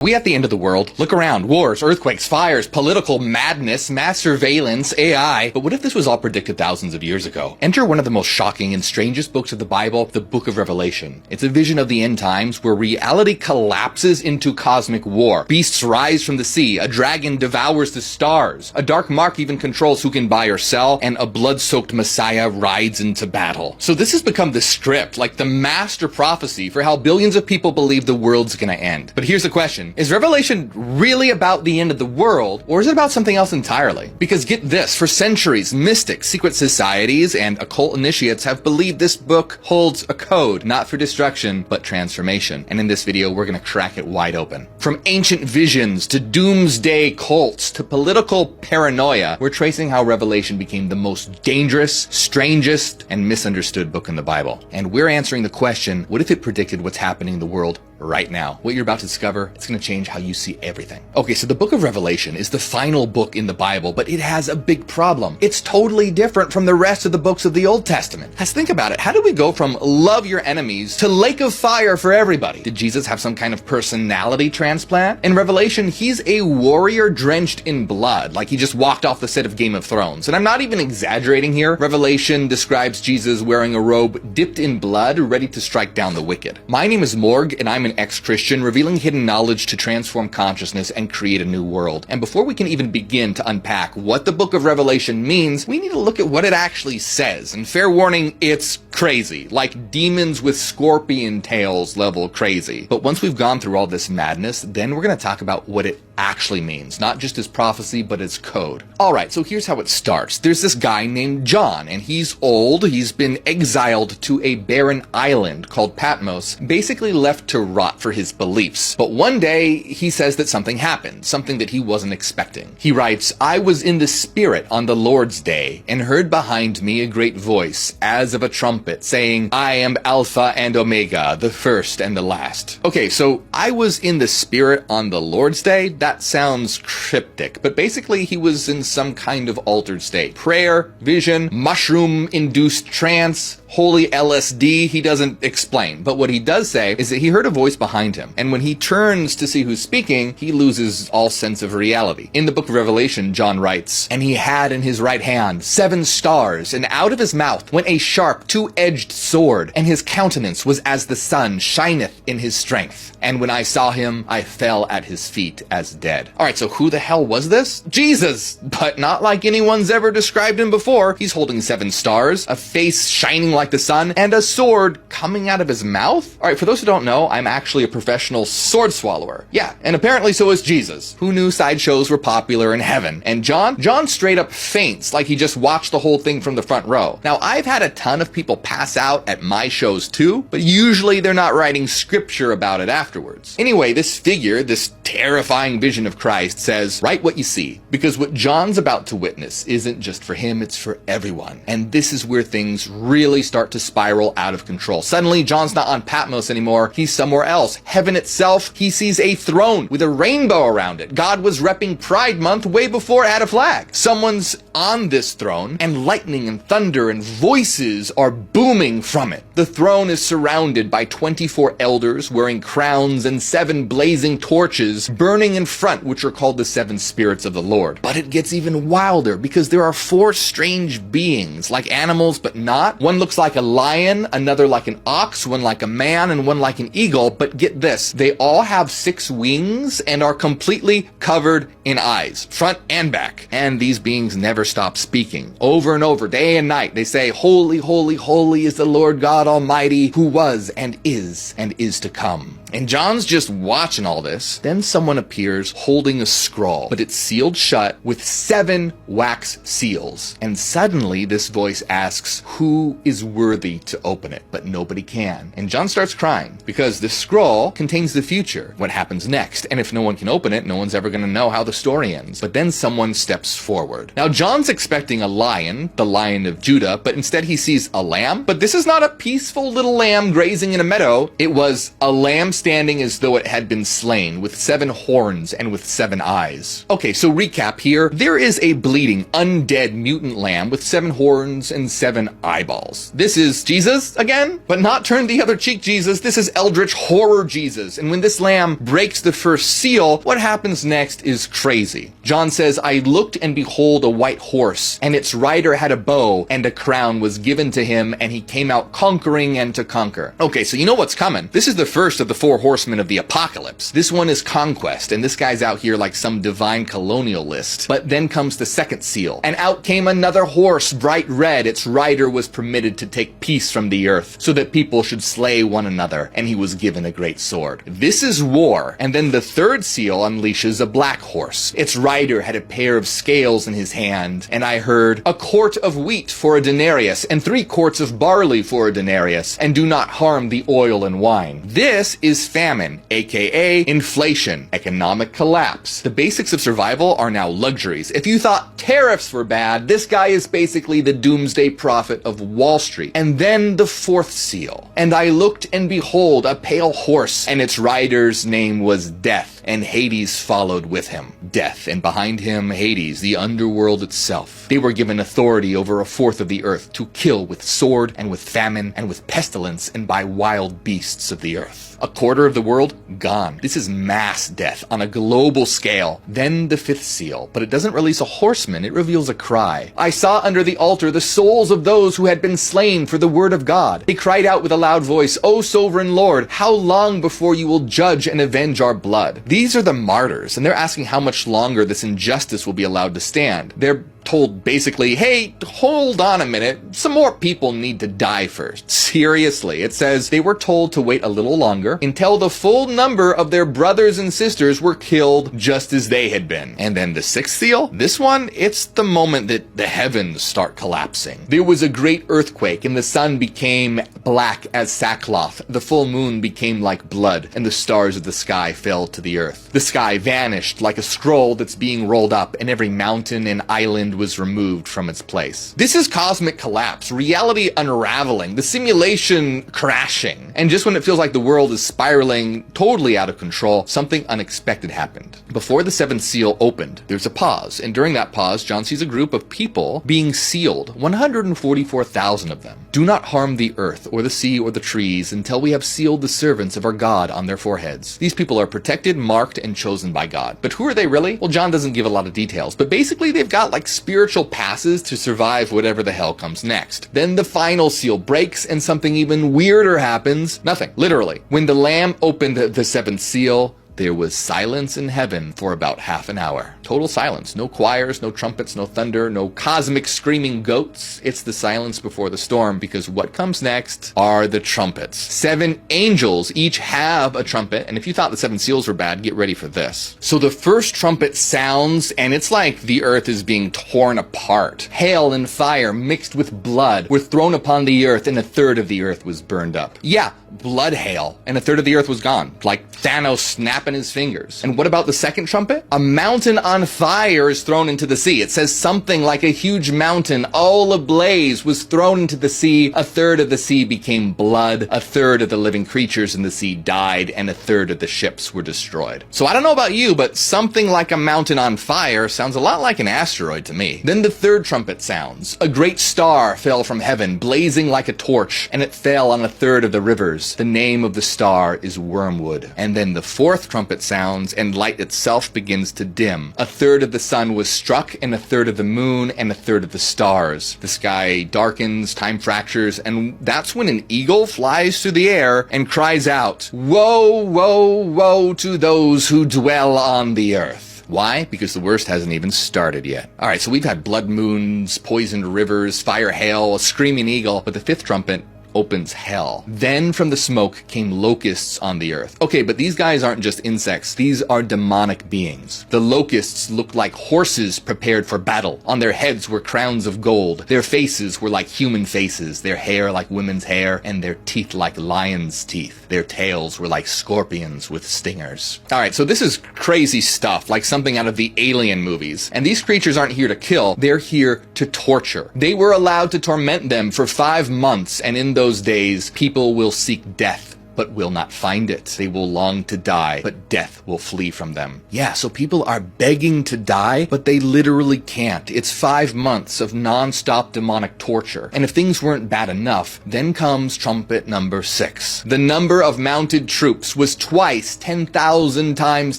We at the end of the world? Look around. Wars, earthquakes, fires, political madness, mass surveillance, AI. But what if this was all predicted thousands of years ago? Enter one of the most shocking and strangest books of the Bible, the Book of Revelation. It's a vision of the end times where reality collapses into cosmic war. Beasts rise from the sea, a dragon devours the stars, a dark mark even controls who can buy or sell, and a blood-soaked Messiah rides into battle. So this has become the script, like the master prophecy for how billions of people believe the world's gonna end. But here's the question. Is Revelation really about the end of the world, or is it about something else entirely? Because get this, for centuries, mystics, secret societies, and occult initiates have believed this book holds a code, not for destruction, but transformation. And in this video, we're gonna crack it wide open. From ancient visions, to doomsday cults, to political paranoia, we're tracing how Revelation became the most dangerous, strangest, and misunderstood book in the Bible. And we're answering the question, what if it predicted what's happening in the world right now? What you're about to discover, it's going to change how you see everything. Okay, so the book of Revelation is the final book in the Bible, but it has a big problem. It's totally different from the rest of the books of the Old Testament. Let's think about it. How did we go from love your enemies to lake of fire for everybody? Did Jesus have some kind of personality transplant? In Revelation, he's a warrior drenched in blood, like he just walked off the set of Game of Thrones. And I'm not even exaggerating here. Revelation describes Jesus wearing a robe dipped in blood, ready to strike down the wicked. My name is Morg, and I'm an ex-Christian revealing hidden knowledge to transform consciousness and create a new world. And before we can even begin to unpack what the book of Revelation means, we need to look at what it actually says. And fair warning, it's crazy. Like demons with scorpion tails level crazy. But once we've gone through all this madness, then we're going to talk about what it actually means. Not just as prophecy, but as code. Alright, so here's how it starts. There's this guy named John, and he's old. He's been exiled to a barren island called Patmos, basically left to rot for his beliefs. But one day, he says that something happened, something that he wasn't expecting. He writes, "I was in the Spirit on the Lord's day, and heard behind me a great voice, as of a trumpet, saying, I am Alpha and Omega, the first and the last." Okay, so I was in the Spirit on the Lord's day? That sounds cryptic, but basically he was in some kind of altered state. Prayer, vision, mushroom-induced trance, holy LSD, he doesn't explain. But what he does say is that he heard a voice behind him, and when he turns to see who's speaking, he loses all sense of reality. In the book of Revelation, John writes, "And he had in his right hand 7 stars, and out of his mouth went a sharp 2-edged sword, and his countenance was as the sun shineth in his strength. And when I saw him, I fell at his feet as dead." Alright, so who the hell was this? Jesus! But not like anyone's ever described him before. He's holding 7 stars, a face shining like the sun, and a sword coming out of his mouth? Alright, for those who don't know, I'm actually a professional sword swallower. Yeah, and apparently so is Jesus. Who knew sideshows were popular in heaven? And John straight up faints, like he just watched the whole thing from the front row. Now, I've had a ton of people pass out at my shows too, but usually they're not writing scripture about it afterwards. Anyway, this figure, this terrifying vision of Christ says, write what you see, because what John's about to witness isn't just for him, it's for everyone. And this is where things really start to spiral out of control. Suddenly, John's not on Patmos anymore, he's somewhere else. Heaven itself, he sees a throne with a rainbow around it. God was repping Pride Month way before it had a flag. Someone's on this throne, and lightning and thunder and voices are booming from it. The throne is surrounded by 24 elders wearing crowns and 7 blazing torches burning in front, which are called the 7 spirits of the Lord. But it gets even wilder because there are 4 strange beings, like animals but not. One looks like a lion, another like an ox, one like a man, and one like an eagle. But get this, they all have 6 wings and are completely covered in eyes, front and back. And these beings never stop speaking. Over and over, day and night, they say, "Holy, holy, holy is the Lord God Almighty, who was and is to come." And John's just watching all this. Then someone appears holding a scroll, but it's sealed shut with 7 wax seals. And suddenly this voice asks, who is worthy to open it? But nobody can. And John starts crying because the scroll contains the future, what happens next. And if no one can open it, no one's ever going to know how the story ends. But then someone steps forward. Now John John's expecting a lion, the Lion of Judah, but instead he sees a lamb. But this is not a peaceful little lamb grazing in a meadow. It was a lamb standing as though it had been slain, with 7 horns and with 7 eyes. Okay, so recap here. There is a bleeding, undead mutant lamb with 7 horns and 7 eyeballs. This is Jesus again, but not turn the other cheek Jesus. This is Eldritch Horror Jesus. And when this lamb breaks the first seal, what happens next is crazy. John says, I looked and behold a white horse, and its rider had a bow, and a crown was given to him, and he came out conquering and to conquer. Okay, so you know what's coming. This is the first of the 4 horsemen of the apocalypse. This one is conquest, and this guy's out here like some divine colonialist. But then comes the second seal, and out came another horse, bright red. Its rider was permitted to take peace from the earth, so that people should slay one another, and he was given a great sword. This is war. And then the third seal unleashes a black horse. Its rider had a pair of scales in his hand, and I heard, a quart of wheat for a denarius, and 3 quarts of barley for a denarius, and do not harm the oil and wine. This is famine, aka inflation, economic collapse. The basics of survival are now luxuries. If you thought tariffs were bad, this guy is basically the doomsday prophet of Wall Street. And then the fourth seal. And I looked, and behold, a pale horse, and its rider's name was Death, and Hades followed with him. Death, and behind him Hades, the underworld itself. They were given authority over 1/4 of the earth to kill with sword, and with famine, and with pestilence, and by wild beasts of the earth. 1/4 of the world gone. This is mass death on a global scale. Then the 5th seal, but it doesn't release a horseman, it reveals a cry. I saw under the altar the souls of those who had been slain for the word of God. They cried out with a loud voice, O sovereign Lord, how long before you will judge and avenge our blood? These are the martyrs, and they're asking how much longer this injustice will be allowed to stand. They're told basically, hey, hold on a minute, some more people need to die first. Seriously, it says they were told to wait a little longer until the full number of their brothers and sisters were killed just as they had been. And then the 6th seal, this one, it's the moment that the heavens start collapsing. There was a great earthquake, and the sun became black as sackcloth, the full moon became like blood, and the stars of the sky fell to the earth. The sky vanished like a scroll that's being rolled up, and every mountain and island was removed from its place. This is cosmic collapse, reality unraveling, the simulation crashing. And just when it feels like the world is spiraling totally out of control, something unexpected happened. Before the 7th seal opened, there's a pause, and during that pause, John sees a group of people being sealed, 144,000 of them. Do not harm the earth, or the sea, or the trees, until we have sealed the servants of our God on their foreheads. These people are protected, marked, and chosen by God. But who are they really? Well, John doesn't give a lot of details, but basically they've got like spiritual passes to survive whatever the hell comes next. Then the final seal breaks, and something even weirder happens. Nothing, literally. When the Lamb opened the 7th seal, there was silence in heaven for about half an hour. Total silence. No choirs, no trumpets, no thunder, no cosmic screaming goats. It's the silence before the storm, because what comes next are the trumpets. 7 angels each have a trumpet, and if you thought the 7 seals were bad, get ready for this. So the first trumpet sounds, and it's like the earth is being torn apart. Hail and fire mixed with blood were thrown upon the earth, and 1/3 of the earth was burned up. Yeah, blood hail, and 1/3 of the earth was gone. Like Thanos snapping his fingers. And what about the second trumpet? A mountain on fire is thrown into the sea. It says something like a huge mountain all ablaze was thrown into the sea. 1/3 of the sea became blood. 1/3 of the living creatures in the sea died, and 1/3 of the ships were destroyed. So I don't know about you, but something like a mountain on fire sounds a lot like an asteroid to me. Then the 3rd trumpet sounds. A great star fell from heaven, blazing like a torch, and it fell on 1/3 of the rivers. The name of the star is Wormwood. And then the 4th trumpet sounds, and light itself begins to dim. 1/3 of the sun was struck, and 1/3 of the moon, and 1/3 of the stars. The sky darkens, time fractures, and that's when an eagle flies through the air and cries out, "Woe, woe, woe to those who dwell on the earth." Why? Because the worst hasn't even started yet. All right, so we've had blood moons, poisoned rivers, fire, hail, a screaming eagle, but the 5th trumpet opens hell. Then from the smoke came locusts on the earth. Okay, but these guys aren't just insects. These are demonic beings. The locusts looked like horses prepared for battle. On their heads were crowns of gold. Their faces were like human faces, their hair like women's hair, and their teeth like lions' teeth. Their tails were like scorpions with stingers. Alright, so this is crazy stuff, like something out of the Alien movies. And these creatures aren't here to kill, they're here to torture. They were allowed to torment them for 5 months, and in those days, people will seek death, but will not find it. They will long to die, but death will flee from them. Yeah, so people are begging to die, but they literally can't. It's 5 months of non-stop demonic torture. And if things weren't bad enough, then comes trumpet number 6. The number of mounted troops was twice 10,000 times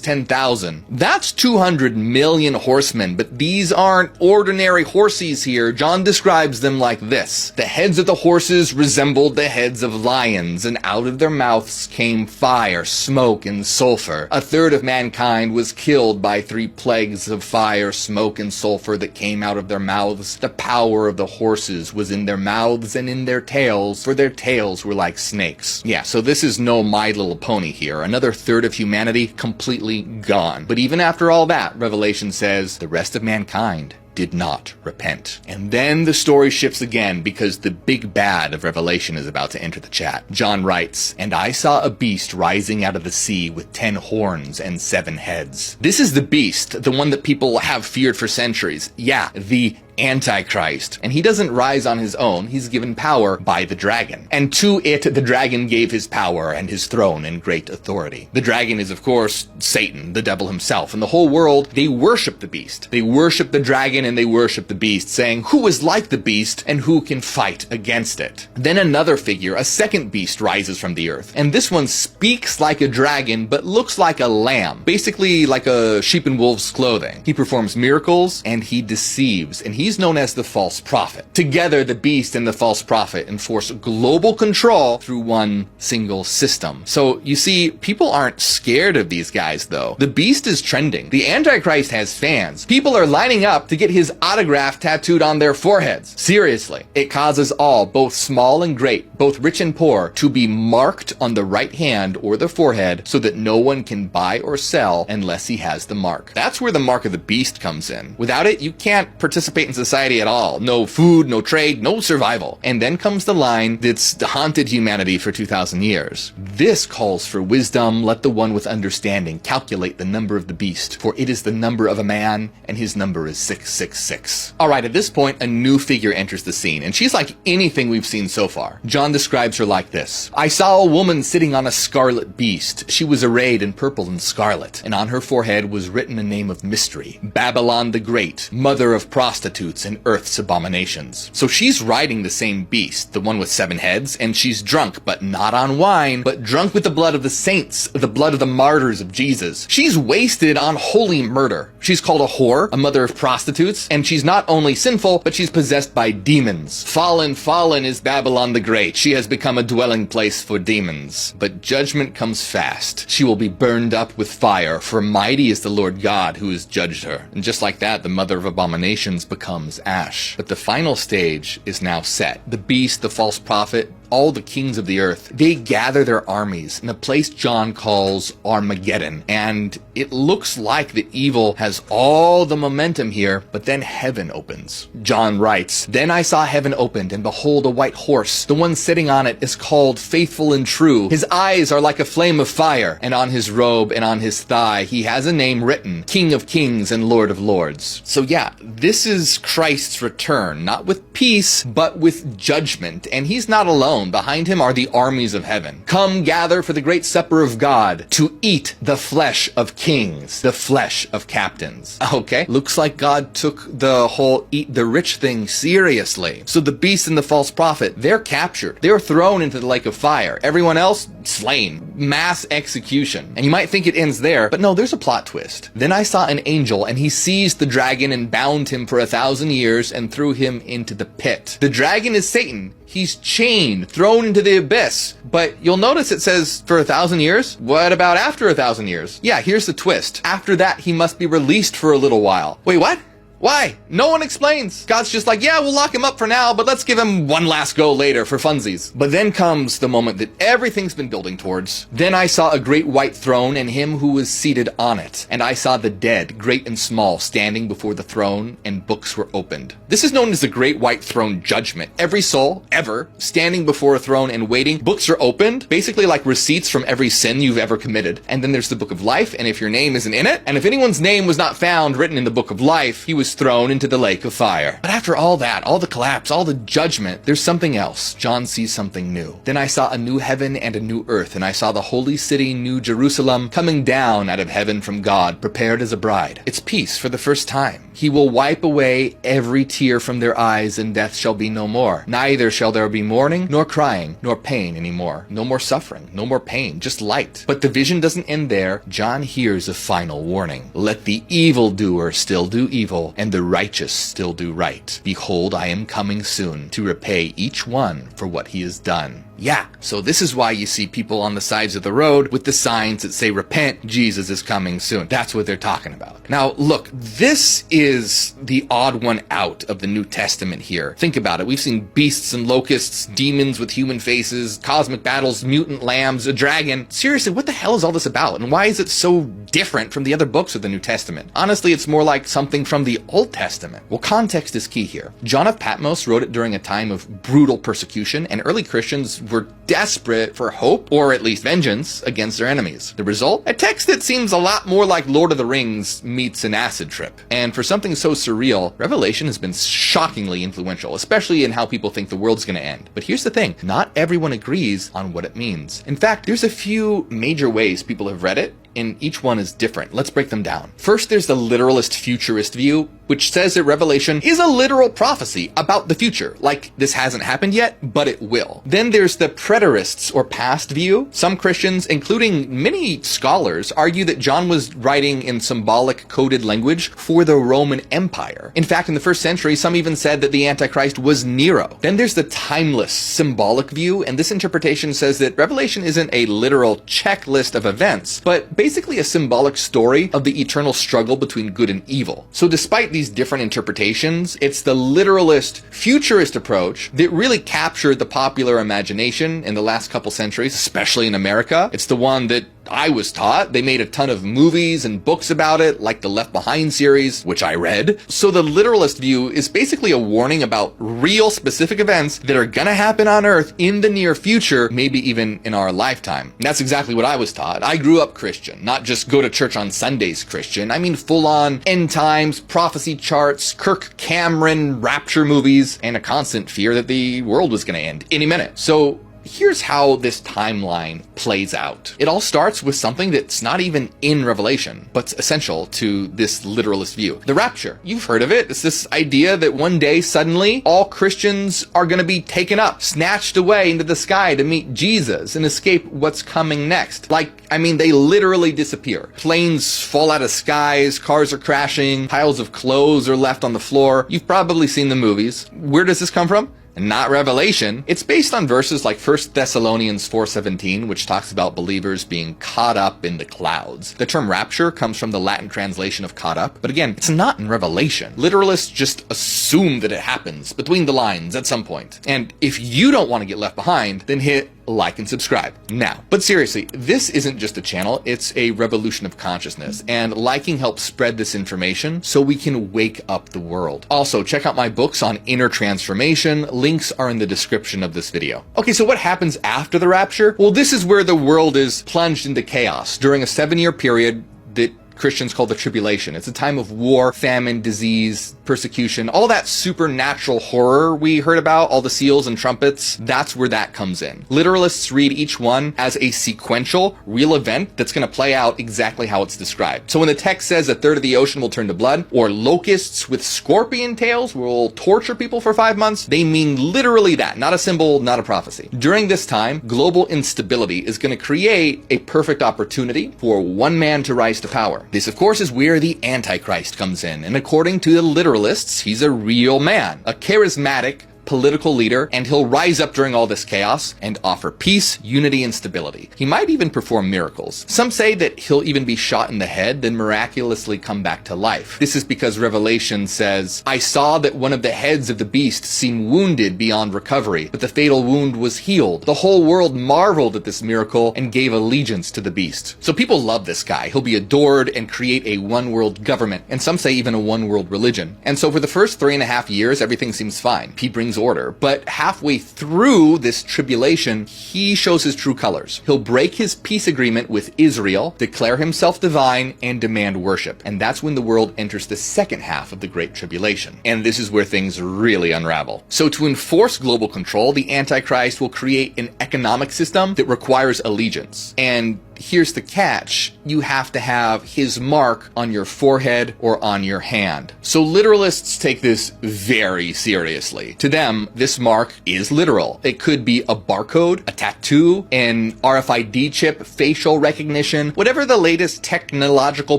10,000. That's 200 million horsemen, but these aren't ordinary horses here. John describes them like this. The heads of the horses resembled the heads of lions, and out of their mouths came fire, smoke, and sulfur. A third of mankind was killed by 3 plagues of fire, smoke, and sulfur that came out of their mouths. The power of the horses was in their mouths and in their tails, for their tails were like snakes. Yeah, so this is no My Little Pony here. Another third of humanity completely gone. But even after all that, Revelation says, the rest of mankind did not repent. And then the story shifts again because the big bad of Revelation is about to enter the chat. John writes, "And I saw a beast rising out of the sea with 10 horns and 7 heads." This is the beast, the one that people have feared for centuries. Yeah, the Antichrist. And he doesn't rise on his own, he's given power by the dragon. And to it, the dragon gave his power and his throne and great authority. The dragon is, of course, Satan, the devil himself. And the whole world, they worship the beast. They worship the dragon and they worship the beast, saying, who is like the beast and who can fight against it? Then another figure, a second beast, rises from the earth. And this one speaks like a dragon, but looks like a lamb. Basically like a sheep in wolf's clothing. He performs miracles and he deceives, and he's known as the false prophet. Together, the beast and the false prophet enforce global control through one single system. So you see, people aren't scared of these guys though. The beast is trending. The Antichrist has fans. People are lining up to get his autograph tattooed on their foreheads. Seriously, it causes all, both small and great, both rich and poor, to be marked on the right hand or the forehead so that no one can buy or sell unless he has the mark. That's where the mark of the beast comes in. Without it, you can't participate in society at all. No food, no trade, no survival. And then comes the line that's haunted humanity for 2,000 years. This calls for wisdom. Let the one with understanding calculate the number of the beast, for it is the number of a man, and his number is 666. Alright, at this point, a new figure enters the scene, and she's like anything we've seen so far. John describes her like this. I saw a woman sitting on a scarlet beast. She was arrayed in purple and scarlet, and on her forehead was written a name of mystery, Babylon the Great, mother of prostitutes and earth's abominations. So she's riding the same beast, the one with 7 heads, and she's drunk, but not on wine, but drunk with the blood of the saints, the blood of the martyrs of Jesus. She's wasted on holy murder. She's called a whore, a mother of prostitutes, and she's not only sinful, but she's possessed by demons. Fallen, fallen is Babylon the Great. She has become a dwelling place for demons. But judgment comes fast. She will be burned up with fire, for mighty is the Lord God who has judged her. And just like that, the mother of abominations becomes ash. But the final stage is now set. The beast, the false prophet, all the kings of the earth, they gather their armies in a place John calls Armageddon. And it looks like the evil has all the momentum here, but then heaven opens. John writes, Then I saw heaven opened, and behold a white horse. The one sitting on it is called Faithful and True. His eyes are like a flame of fire, and on his robe and on his thigh he has a name written, King of Kings and Lord of Lords. So yeah, this is Christ's return, not with peace, but with judgment. And he's not alone. Behind him are the armies of heaven. Come gather for the great supper of God, to eat the flesh of kings, the flesh of captains. Okay, looks like God took the whole eat the rich thing seriously. So the beast and the false prophet, they're captured. They're thrown into the lake of fire. Everyone else, slain. Mass execution. And you might think it ends there, but no, there's a plot twist. Then I saw an angel, and he seized the dragon and bound him for 1,000 years and threw him into the pit. The dragon is Satan. He's chained, thrown into the abyss. But you'll notice it says for 1,000 years. What about after 1,000 years? Yeah, here's the twist. After that, he must be released for a little while. Wait, what? Why? No one explains. God's just like, yeah, we'll lock him up for now, but let's give him one last go later for funsies. But then comes the moment that everything's been building towards. Then I saw a great white throne and him who was seated on it. And I saw the dead, great and small, standing before the throne, and books were opened. This is known as the Great White Throne Judgment. Every soul, ever, standing before a throne and waiting, books are opened, basically like receipts from every sin you've ever committed. And then there's the Book of Life, and if your name isn't in it, and if anyone's name was not found written in the Book of Life, he was thrown into the lake of fire. But after all that, all the collapse, all the judgment, there's something else. John sees something new. Then I saw a new heaven and a new earth, and I saw the holy city, New Jerusalem, coming down out of heaven from God, prepared as a bride. It's peace for the first time. He will wipe away every tear from their eyes, and death shall be no more. Neither shall there be mourning, nor crying, nor pain anymore. No more suffering, no more pain, just light. But the vision doesn't end there. John hears a final warning. Let the evildoer still do evil, and the righteous still do right. Behold, I am coming soon to repay each one for what he has done. Yeah, so this is why you see people on the sides of the road with the signs that say, repent, Jesus is coming soon. That's what they're talking about. Now, look, this is the odd one out of the New Testament here. Think about it. We've seen beasts and locusts, demons with human faces, cosmic battles, mutant lambs, a dragon. Seriously, what the hell is all this about? And why is it so different from the other books of the New Testament? Honestly, it's more like something from the Old Testament. Well, context is key here. John of Patmos wrote it during a time of brutal persecution, and early Christians were desperate for hope, or at least vengeance, against their enemies. The result? A text that seems a lot more like Lord of the Rings meets an acid trip. And for something so surreal, Revelation has been shockingly influential, especially in how people think the world's going to end. But here's the thing, not everyone agrees on what it means. In fact, there's a few major ways people have read it, and each one is different. Let's break them down. First, there's the literalist futurist view, which says that Revelation is a literal prophecy about the future, like this hasn't happened yet, but it will. Then there's the preterists or past view. Some Christians, including many scholars, argue that John was writing in symbolic coded language for the Roman Empire. In fact, in the first century, some even said that the Antichrist was Nero. Then there's the timeless symbolic view, and this interpretation says that Revelation isn't a literal checklist of events, but basically a symbolic story of the eternal struggle between good and evil. So despite these different interpretations, it's the literalist futurist approach that really captured the popular imagination in the last couple centuries, especially in America. It's the one that I was taught. They made a ton of movies and books about it, like the Left Behind series, which I read. So the literalist view is basically a warning about real specific events that are gonna happen on Earth in the near future, maybe even in our lifetime. And that's exactly what I was taught. I grew up Christian, not just go to church on Sundays Christian. I mean full-on end times, prophecy charts, Kirk Cameron rapture movies, and a constant fear that the world was gonna end any minute. So here's how this timeline plays out. It all starts with something that's not even in Revelation, but's essential to this literalist view. The rapture. You've heard of it. It's this idea that one day suddenly all Christians are going to be taken up, snatched away into the sky to meet Jesus and escape what's coming next. They literally disappear. Planes fall out of skies, cars are crashing, piles of clothes are left on the floor. You've probably seen the movies. Where does this come from? Not Revelation. It's based on verses like 1 Thessalonians 4:17, which talks about believers being caught up in the clouds. The term rapture comes from the Latin translation of caught up, but again, it's not in Revelation. Literalists just assume that it happens between the lines at some point. And if you don't want to get left behind, then hit like and subscribe now. But seriously, this isn't just a channel, it's a revolution of consciousness, and liking helps spread this information so we can wake up the world. Also, check out my books on inner transformation. Links are in the description of this video. Okay, so what happens after the rapture? Well, this is where the world is plunged into chaos during a 7-year period that Christians call the tribulation. It's a time of war, famine, disease, persecution, all that supernatural horror we heard about, all the seals and trumpets, that's where that comes in. Literalists read each one as a sequential, real event that's going to play out exactly how it's described. So when the text says a third of the ocean will turn to blood, or locusts with scorpion tails will torture people for 5 months, they mean literally that, not a symbol, not a prophecy. During this time, global instability is going to create a perfect opportunity for one man to rise to power. This, of course, is where the Antichrist comes in, and according to the literalists, he's a real man, a charismatic, political leader, and he'll rise up during all this chaos and offer peace, unity, and stability. He might even perform miracles. Some say that he'll even be shot in the head, then miraculously come back to life. This is because Revelation says, "I saw that one of the heads of the beast seemed wounded beyond recovery, but the fatal wound was healed. The whole world marveled at this miracle and gave allegiance to the beast." So people love this guy. He'll be adored and create a one-world government, and some say even a one-world religion. And so for the first 3.5 years, everything seems fine. He brings order. But halfway through this tribulation, he shows his true colors. He'll break his peace agreement with Israel, declare himself divine, and demand worship. And that's when the world enters the second half of the Great Tribulation. And this is where things really unravel. So to enforce global control, the Antichrist will create an economic system that requires allegiance. And here's the catch: you have to have his mark on your forehead or on your hand. So literalists take this very seriously. To them, this mark is literal. It could be a barcode, a tattoo, an RFID chip, facial recognition. Whatever the latest technological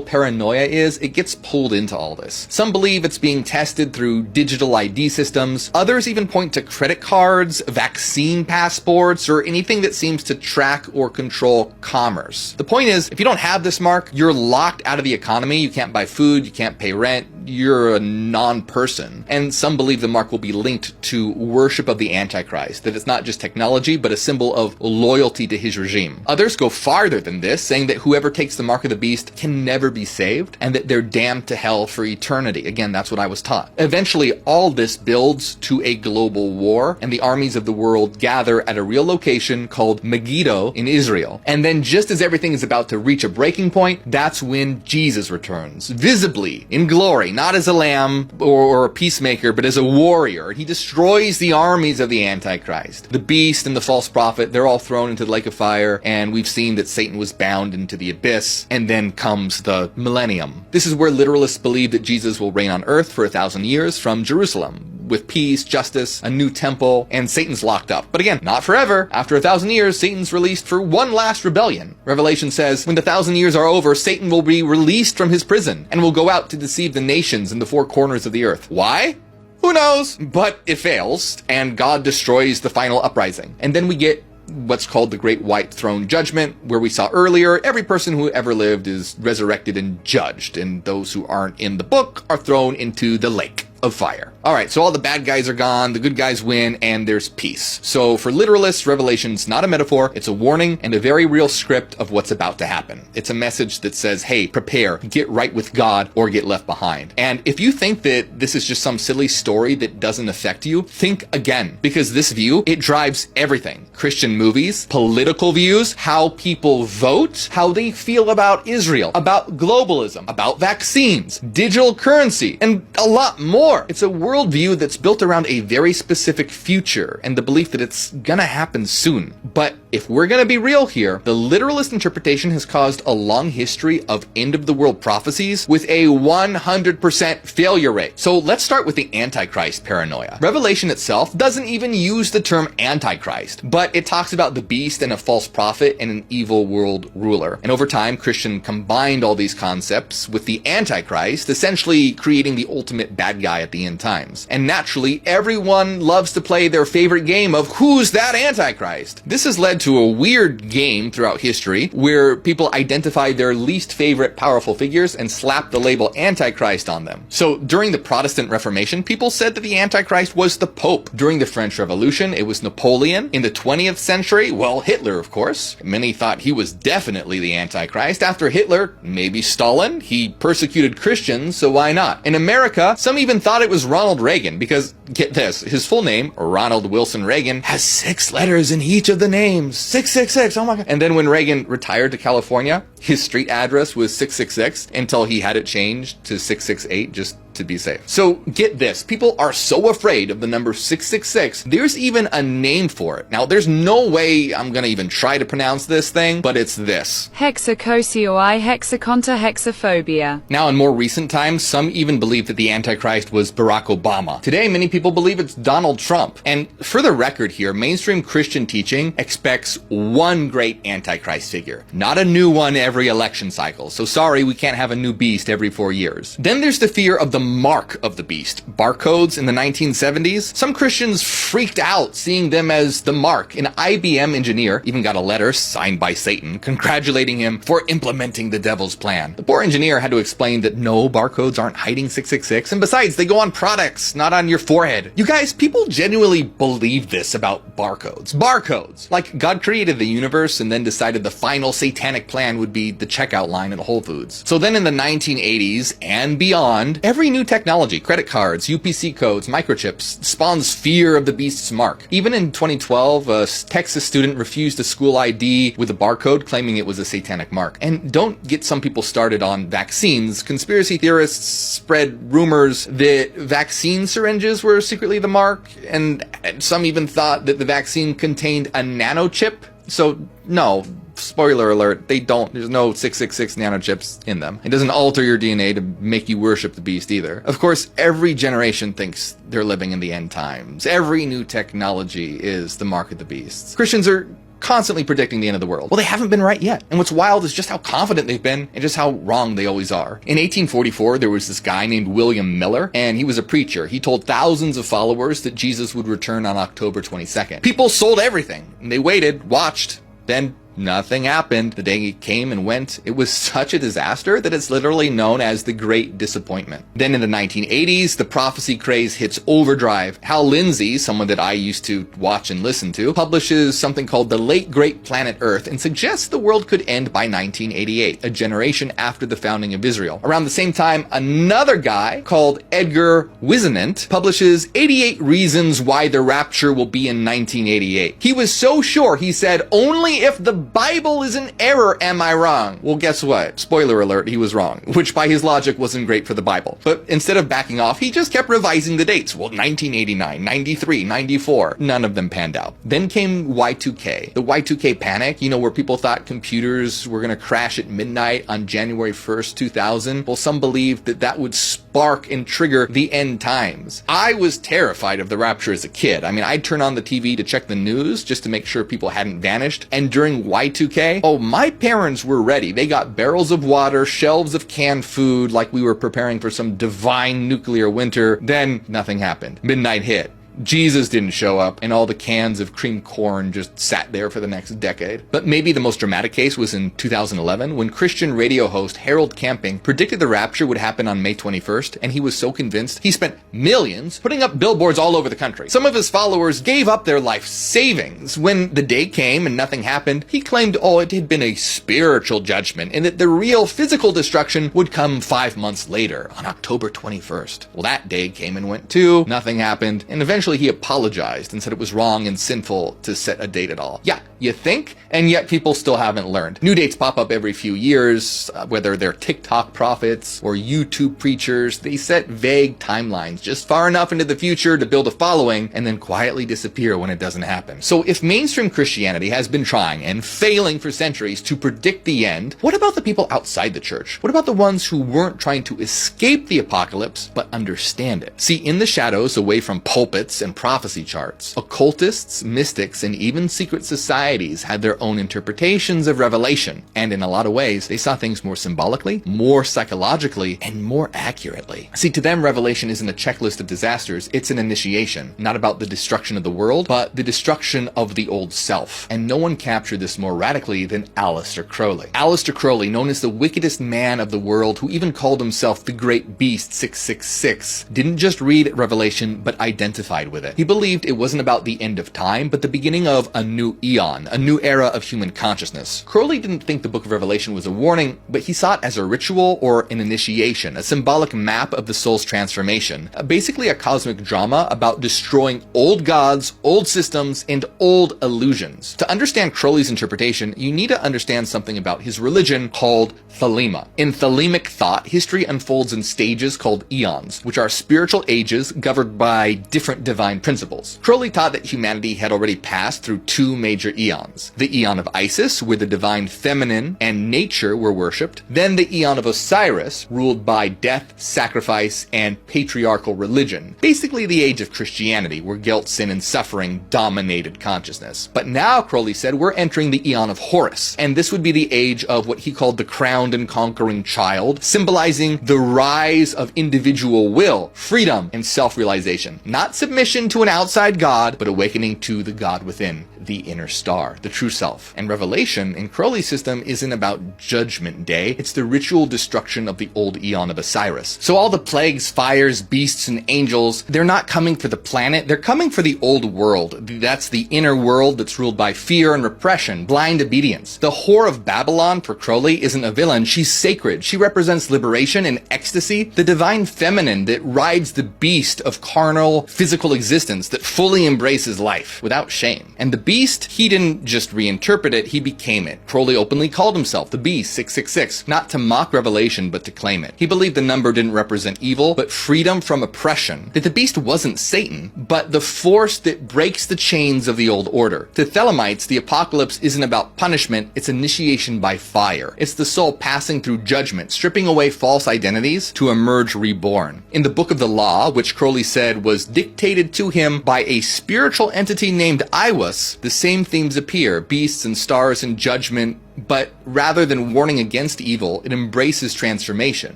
paranoia is, it gets pulled into all this. Some believe it's being tested through digital ID systems. Others even point to credit cards, vaccine passports, or anything that seems to track or control commerce. The point is, if you don't have this mark, you're locked out of the economy. You can't buy food, you can't pay rent, you're a non-person. And some believe the mark will be linked to worship of the Antichrist, that it's not just technology, but a symbol of loyalty to his regime. Others go farther than this, saying that whoever takes the mark of the beast can never be saved, and that they're damned to hell for eternity. Again, that's what I was taught. Eventually, all this builds to a global war, and the armies of the world gather at a real location called Megiddo in Israel. And then just as everything is about to reach a breaking point, that's when Jesus returns, visibly, in glory, not as a lamb or a peacemaker, but as a warrior. He destroys the armies of the Antichrist. The beast and the false prophet, they're all thrown into the lake of fire, and we've seen that Satan was bound into the abyss, and then comes the millennium. This is where literalists believe that Jesus will reign on earth for 1,000 years from Jerusalem, with peace, justice, a new temple, and Satan's locked up. But again, not forever. After 1,000 years, Satan's released for one last rebellion. Revelation says, when the 1,000 years are over, Satan will be released from his prison and will go out to deceive the nations in the four corners of the earth. Why? Who knows? But it fails, and God destroys the final uprising. And then we get what's called the Great White Throne Judgment, where we saw earlier, every person who ever lived is resurrected and judged, and those who aren't in the book are thrown into the lake of fire. All right, so all the bad guys are gone, the good guys win, and there's peace. So for literalists, Revelation's not a metaphor, it's a warning and a very real script of what's about to happen. It's a message that says, hey, prepare, get right with God, or get left behind. And if you think that this is just some silly story that doesn't affect you, think again, because this view, it drives everything. Christian movies, political views, how people vote, how they feel about Israel, about globalism, about vaccines, digital currency, and a lot more. It's a worldview that's built around a very specific future and the belief that it's gonna happen soon. But if we're gonna be real here, the literalist interpretation has caused a long history of end-of-the-world prophecies with a 100% failure rate. So let's start with the Antichrist paranoia. Revelation itself doesn't even use the term Antichrist, but it talks about the beast and a false prophet and an evil world ruler. And over time, Christian combined all these concepts with the Antichrist, essentially creating the ultimate bad guy at the end times. And naturally, everyone loves to play their favorite game of who's that Antichrist? This has led to a weird game throughout history where people identify their least favorite powerful figures and slap the label Antichrist on them. So during the Protestant Reformation, people said that the Antichrist was the Pope. During the French Revolution, it was Napoleon. In the 20th century, well, Hitler, of course. Many thought he was definitely the Antichrist. After Hitler, maybe Stalin. He persecuted Christians, so why not? In America, some even thought it was Ronald Reagan because, get this, his full name, Ronald Wilson Reagan, has 6 letters in each of the names. 666, oh my God. And then when Reagan retired to California, his street address was 666 until he had it changed to 668 just to be safe. So get this, people are so afraid of the number 666, there's even a name for it. Now, there's no way I'm gonna even try to pronounce this thing, but it's this. Hexacosioi hexaconta hexaphobia. Now, in more recent times, some even believe that the Antichrist was Barack Obama. Today, many people believe it's Donald Trump. And for the record here, mainstream Christian teaching expects one great Antichrist figure, not a new one every election cycle. So sorry, we can't have a new beast every 4 years. Then there's the fear of the mark of the beast. Barcodes in the 1970s, some Christians freaked out seeing them as the mark. An IBM engineer even got a letter signed by Satan congratulating him for implementing the devil's plan. The poor engineer had to explain that no, barcodes aren't hiding 666, and besides, they go on products, not on your forehead. You guys, people genuinely believe this about barcodes. Barcodes! Like God created the universe and then decided the final satanic plan would be the checkout line at Whole Foods. So then in the 1980s and beyond, every new technology, credit cards, UPC codes, microchips, spawns fear of the beast's mark. Even in 2012, a Texas student refused a school ID with a barcode claiming it was a satanic mark. And don't get some people started on vaccines. Conspiracy theorists spread rumors that vaccine syringes were secretly the mark, and some even thought that the vaccine contained a nanochip. So no, spoiler alert, they don't. There's no 666 nanochips in them. It doesn't alter your DNA to make you worship the beast either. Of course, every generation thinks they're living in the end times. Every new technology is the mark of the beast. Christians are constantly predicting the end of the world. Well, they haven't been right yet. And what's wild is just how confident they've been and just how wrong they always are. In 1844, there was this guy named William Miller, and he was a preacher. He told thousands of followers that Jesus would return on October 22nd. People sold everything, and they waited, watched, then nothing happened. The day came and went. It was such a disaster that it's literally known as the Great Disappointment. Then in the 1980s, the prophecy craze hits overdrive. Hal Lindsey, someone that I used to watch and listen to, publishes something called The Late Great Planet Earth and suggests the world could end by 1988, a generation after the founding of Israel. Around the same time, another guy called Edgar Whisenant publishes 88 Reasons Why the Rapture Will Be in 1988. He was so sure, he said, only if the Bible is in error am I wrong. Well, guess what? Spoiler alert, he was wrong, which by his logic wasn't great for the Bible. But instead of backing off, he just kept revising the dates. Well, 1989, 93, 94, none of them panned out. Then came Y2K. The Y2K panic, where people thought computers were going to crash at midnight on January 1st, 2000. Well, some believed that that would spark and trigger the end times. I was terrified of the rapture as a kid. I'd turn on the TV to check the news just to make sure people hadn't vanished. And during Y2K, my parents were ready. They got barrels of water, shelves of canned food, like we were preparing for some divine nuclear winter. Then nothing happened. Midnight hit. Jesus didn't show up, and all the cans of cream corn just sat there for the next decade. But maybe the most dramatic case was in 2011, when Christian radio host Harold Camping predicted the rapture would happen on May 21st, and he was so convinced he spent millions putting up billboards all over the country. Some of his followers gave up their life savings. When the day came and nothing happened, he claimed, it had been a spiritual judgment, and that the real physical destruction would come 5 months later, on October 21st. Well, that day came and went too, nothing happened, and eventually he apologized and said it was wrong and sinful to set a date at all. Yeah, you think? And yet people still haven't learned. New dates pop up every few years, whether they're TikTok prophets or YouTube preachers. They set vague timelines just far enough into the future to build a following and then quietly disappear when it doesn't happen. So if mainstream Christianity has been trying and failing for centuries to predict the end, what about the people outside the church? What about the ones who weren't trying to escape the apocalypse but understand it? See, in the shadows, away from pulpits and prophecy charts, occultists, mystics, and even secret societies had their own interpretations of Revelation, and in a lot of ways, they saw things more symbolically, more psychologically, and more accurately. See, to them, Revelation isn't a checklist of disasters, it's an initiation, not about the destruction of the world, but the destruction of the old self. And no one captured this more radically than Aleister Crowley. Aleister Crowley, known as the wickedest man of the world, who even called himself the Great Beast 666, didn't just read Revelation, but identified with it. He believed it wasn't about the end of time, but the beginning of a new eon, a new era of human consciousness. Crowley didn't think the book of Revelation was a warning, but he saw it as a ritual or an initiation, a symbolic map of the soul's transformation, basically a cosmic drama about destroying old gods, old systems, and old illusions. To understand Crowley's interpretation, you need to understand something about his religion called Thelema. In Thelemic thought, history unfolds in stages called eons, which are spiritual ages governed by different divine principles. Crowley taught that humanity had already passed through two major eons. eons. The eon of Isis, where the divine feminine and nature were worshipped. Then the eon of Osiris, ruled by death, sacrifice, and patriarchal religion. Basically the age of Christianity, where guilt, sin, and suffering dominated consciousness. But now, Crowley said, we're entering the eon of Horus, and this would be the age of what he called the crowned and conquering child, symbolizing the rise of individual will, freedom, and self-realization. Not submission to an outside God, but awakening to the God within, the inner star, the true self. And Revelation, in Crowley's system, isn't about Judgment Day. It's the ritual destruction of the old eon of Osiris. So all the plagues, fires, beasts, and angels, they're not coming for the planet, they're coming for the old world. That's the inner world that's ruled by fear and repression, blind obedience. The whore of Babylon, for Crowley, isn't a villain, she's sacred. She represents liberation and ecstasy, the divine feminine that rides the beast of carnal, physical existence that fully embraces life without shame. And the beast, he didn't just reinterpret it, he became it. Crowley openly called himself the Beast 666, not to mock Revelation, but to claim it. He believed the number didn't represent evil, but freedom from oppression. That the beast wasn't Satan, but the force that breaks the chains of the old order. To Thelemites, the apocalypse isn't about punishment, it's initiation by fire. It's the soul passing through judgment, stripping away false identities to emerge reborn. In the Book of the Law, which Crowley said was dictated to him by a spiritual entity named Iwas, the same themes appear, beasts and stars and judgment, but rather than warning against evil, it embraces transformation.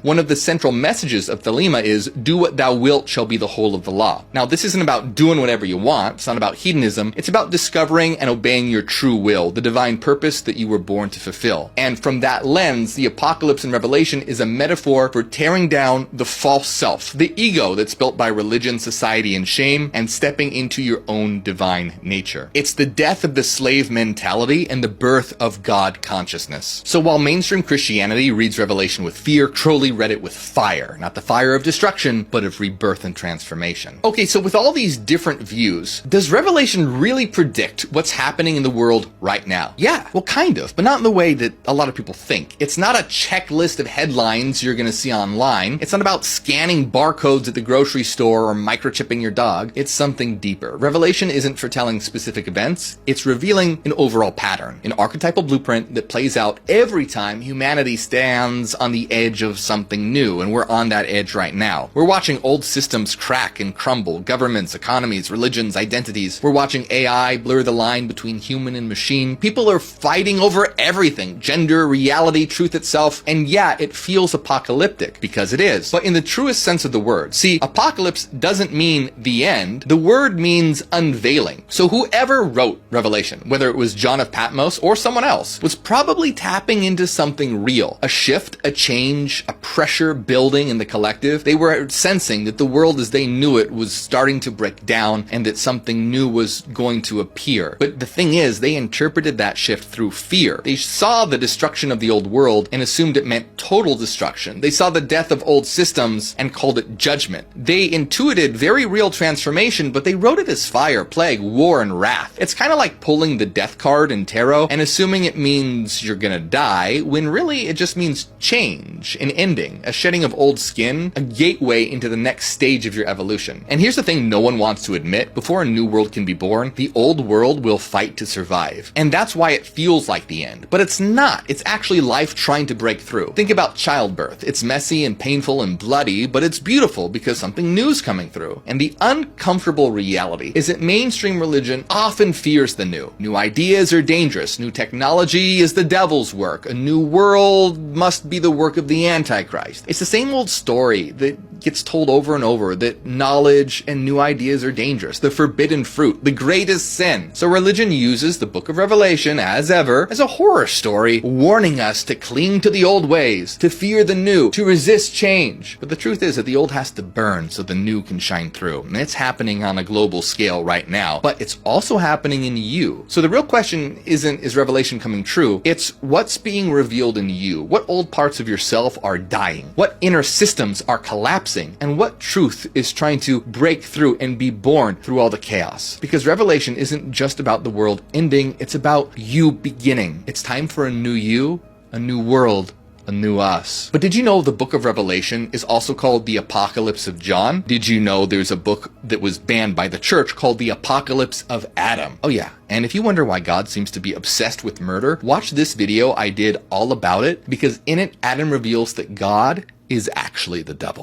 One of the central messages of Thelema is, do what thou wilt shall be the whole of the law. Now, this isn't about doing whatever you want, it's not about hedonism, it's about discovering and obeying your true will, the divine purpose that you were born to fulfill. And from that lens, the apocalypse in Revelation is a metaphor for tearing down the false self, the ego that's built by religion, society, and shame, and stepping into your own divine nature. It's the death of the slave mentality and the birth of God consciousness. So while mainstream Christianity reads Revelation with fear, Crowley read it with fire. Not the fire of destruction, but of rebirth and transformation. Okay, so with all these different views, does Revelation really predict what's happening in the world right now? Yeah, well, kind of, but not in the way that a lot of people think. It's not a checklist of headlines you're gonna see online. It's not about scanning barcodes at the grocery store or microchipping your dog. It's something deeper. Revelation isn't foretelling specific events. It's revealing an overall pattern, an archetypal blueprint that plays out every time humanity stands on the edge of something new, and we're on that edge right now. We're watching old systems crack and crumble, governments, economies, religions, identities. We're watching AI blur the line between human and machine. People are fighting over everything, gender, reality, truth itself, and yeah, it feels apocalyptic, because it is, but in the truest sense of the word. See, apocalypse doesn't mean the end. The word means unveiling. So whoever wrote Revelation, whether it was John of Patmos or someone else, was probably tapping into something real. A shift, a change, a pressure building in the collective. They were sensing that the world as they knew it was starting to break down and that something new was going to appear. But the thing is, they interpreted that shift through fear. They saw the destruction of the old world and assumed it meant total destruction. They saw the death of old systems and called it judgment. They intuited very real transformation, but they wrote it as fire, plague, war, and wrath. It's kind of like pulling the death card in tarot and assuming it means you're gonna die, when really it just means change, an ending, a shedding of old skin, a gateway into the next stage of your evolution. And here's the thing no one wants to admit, before a new world can be born, the old world will fight to survive. And that's why it feels like the end. But it's not. It's actually life trying to break through. Think about childbirth. It's messy and painful and bloody, but it's beautiful because something new's coming through. And the uncomfortable reality is that mainstream religion often fears the new. New ideas are dangerous. New technology is the devil's work. A new world must be the work of the Antichrist. It's the same old story that gets told over and over, that knowledge and new ideas are dangerous. The forbidden fruit, the greatest sin. So religion uses the book of Revelation, as ever, as a horror story, warning us to cling to the old ways, to fear the new, to resist change. But the truth is that the old has to burn so the new can shine through. And it's happening on a global scale right now, but it's also happening in you. So the real question isn't, is Revelation coming true? It's what's being revealed in you. What old parts of yourself are dying? What inner systems are collapsing? And what truth is trying to break through and be born through all the chaos? Because Revelation isn't just about the world ending, it's about you beginning. It's time for a new you, a new world, a new us. But did you know the book of Revelation is also called the Apocalypse of John? Did you know there's a book that was banned by the church called the Apocalypse of Adam? Oh yeah. And if you wonder why God seems to be obsessed with murder, watch this video I did all about it, because in it, Adam reveals that God is actually the devil.